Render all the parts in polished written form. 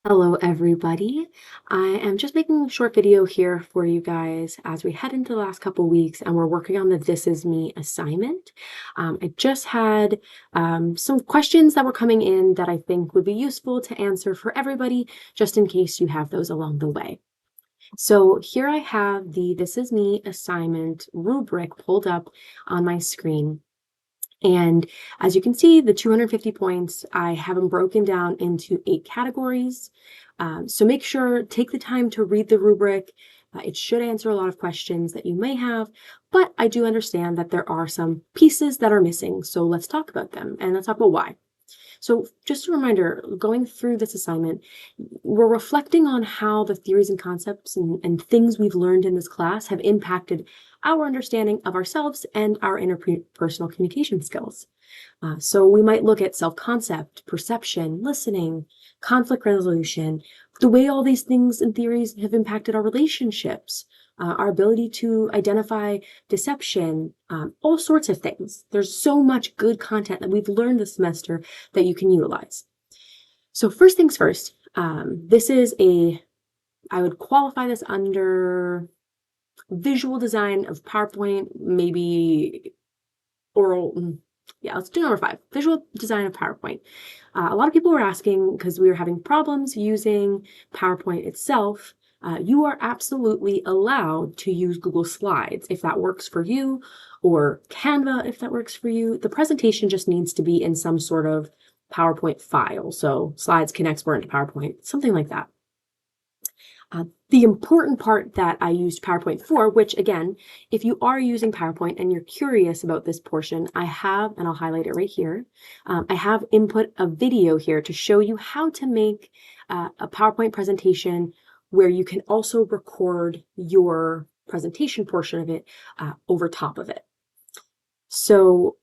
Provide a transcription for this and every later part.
Hello, everybody. I am just making a short video here for you guys as we head into the last couple weeks and we're working on the This Is Me assignment. I just had some questions that were coming in that I think would be useful to answer for everybody, just in case you have those along the way. So here I have the This Is Me assignment rubric pulled up on my screen. And as you can see, the 250 points, I have them broken down into 8 categories. So make sure, take the time to read the rubric. It should answer a lot of questions that you may have, but I do understand that there are some pieces that are missing. So let's talk about them and let's talk about why. So just a reminder, going through this assignment, we're reflecting on how the theories and concepts and things we've learned in this class have impacted our understanding of ourselves and our interpersonal communication skills. So we might look at self-concept, perception, listening, conflict resolution, the way all these things and theories have impacted our relationships, our ability to identify deception, all sorts of things. There's so much good content that we've learned this semester that you can utilize. So first things first, I would qualify this under visual design of PowerPoint, maybe oral. Yeah, let's do number 5, visual design of PowerPoint. A lot of people were asking because we were having problems using PowerPoint itself. You are absolutely allowed to use Google Slides if that works for you, or Canva if that works for you. The presentation just needs to be in some sort of PowerPoint file. So slides can export into PowerPoint, something like that. The important part that I used PowerPoint for, which again, if you are using PowerPoint and you're curious about this portion, I have, and I'll highlight it right here, I have input a video here to show you how to make a PowerPoint presentation where you can also record your presentation portion of it over top of it. So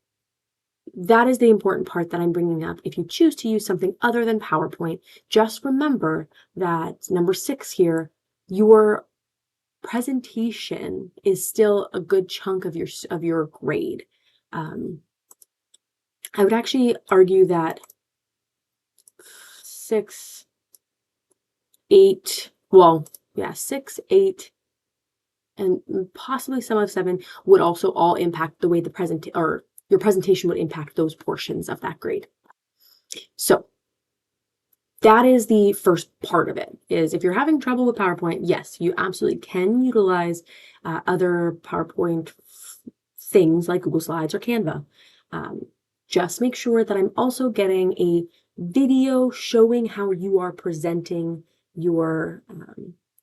that is the important part that I'm bringing up. If you choose to use something other than PowerPoint, just remember that number 6 here, your presentation is still a good chunk of your grade. I would actually argue that 6, 8, 6, 8, and possibly some of 7 would also all impact the way your presentation would impact those portions of that grade. So that is the first part of it, is if you're having trouble with PowerPoint, yes, you absolutely can utilize other PowerPoint things like Google Slides or Canva. Just make sure that I'm also getting a video showing how you are presenting your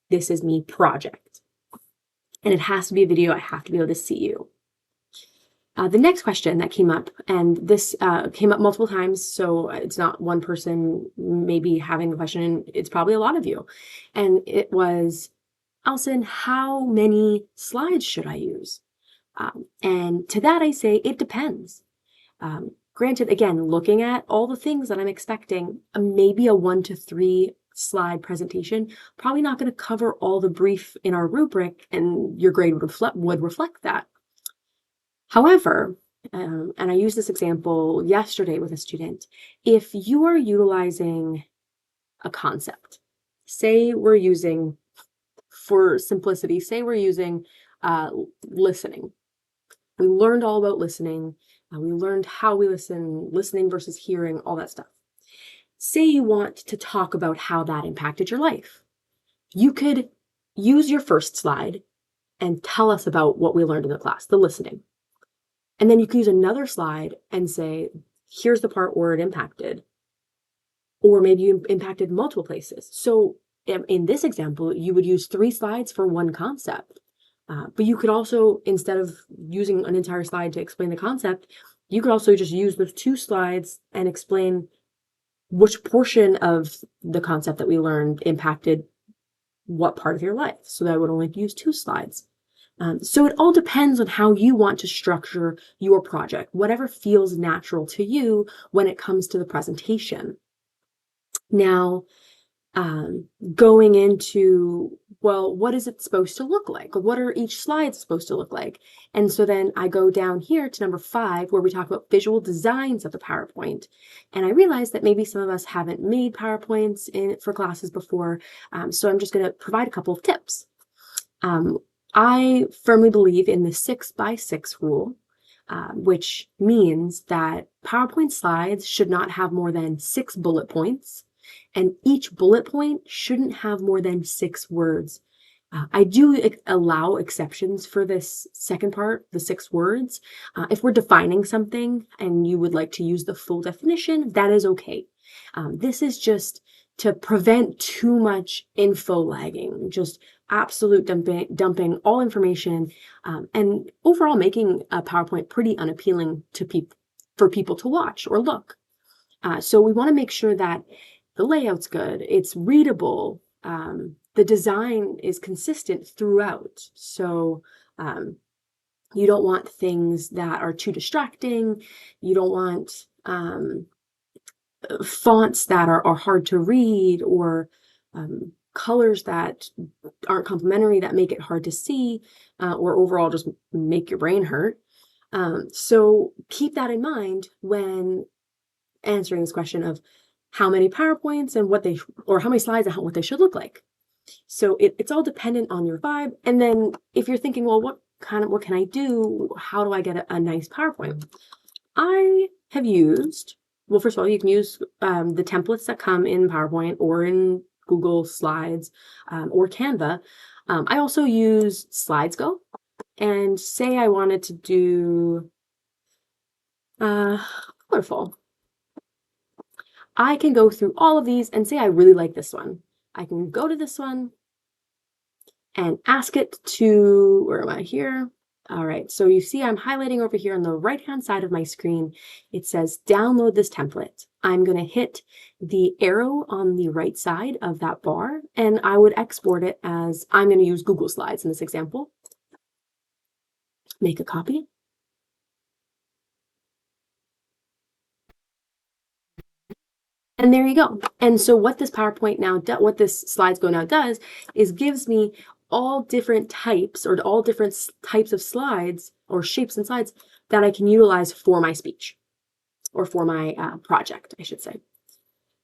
This Is Me project. And it has to be a video. I have to be able to see you. The next question that came up, and this came up multiple times, so it's not one person maybe having a question, it's probably a lot of you. And it was, Alison, how many slides should I use? And to that I say, it depends. Granted, again, looking at all the things that I'm expecting, maybe a 1 to 3 slide presentation, probably not going to cover all the brief in our rubric, and your grade would reflect that. However, and I used this example yesterday with a student, if you are utilizing a concept, say we're using, for simplicity, say we're using listening. We learned all about listening. We learned how we listen, listening versus hearing, all that stuff. Say you want to talk about how that impacted your life. You could use your first slide and tell us about what we learned in the class, the listening. And then you can use another slide and say, here's the part where it impacted. Or maybe you impacted multiple places. So in this example, you would use 3 slides for one concept. But you could also, instead of using an entire slide to explain the concept, you could also just use those 2 slides and explain which portion of the concept that we learned impacted what part of your life. So that I would only use 2 slides. So it all depends on how you want to structure your project, whatever feels natural to you when it comes to the presentation. Now, going into well, what is it supposed to look like? What are each slide supposed to look like? And so then I go down here to number 5, where we talk about visual designs of the PowerPoint. And I realized that maybe some of us haven't made PowerPoints for classes before. So I'm just going to provide a couple of tips. I firmly believe in the 6x6 rule, which means that PowerPoint slides should not have more than 6 bullet points, and each bullet point shouldn't have more than 6 words. I do allow exceptions for this second part, the 6 words. If we're defining something and you would like to use the full definition, that is okay. This is just to prevent too much info lagging, just absolute dumping all information, and overall making a PowerPoint pretty unappealing for people to watch or look. So we want to make sure that the layout's good, it's readable, the design is consistent throughout. So you don't want things that are too distracting. You don't want fonts that are hard to read, or colors that aren't complementary, that make it hard to see, or overall just make your brain hurt. So keep that in mind when answering this question of how many PowerPoints and or how many slides and what they should look like. So it's all dependent on your vibe. And then if you're thinking, well, what can I do? How do I get a nice PowerPoint? I have used, well, first of all, you can use the templates that come in PowerPoint or in Google Slides or Canva. I also use SlidesGo, and say I wanted to do colorful. I can go through all of these and say I really like this one. I can go to this one and ask it to, where am I here? All right, so you see I'm highlighting over here on the right-hand side of my screen. It says download this template. I'm going to hit the arrow on the right side of that bar, and I would export it as, I'm going to use Google Slides in this example. Make a copy. And there you go. And so what this PowerPoint now, what this SlidesGo now does is gives me all different types or all different types of slides or shapes and slides that I can utilize for my speech or for my project, I should say.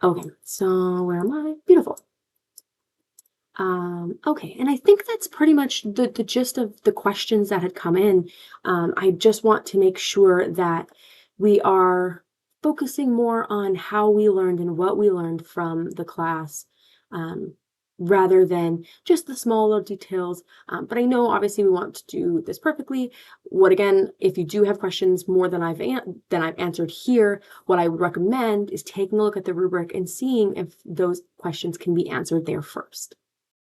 Okay, so where am I? Beautiful. Okay, and I think that's pretty much the gist of the questions that had come in. I just want to make sure that we are focusing more on how we learned and what we learned from the class, rather than just the small little details. But I know obviously we want to do this perfectly. Again, if you do have questions more than I've answered here, what I would recommend is taking a look at the rubric and seeing if those questions can be answered there first.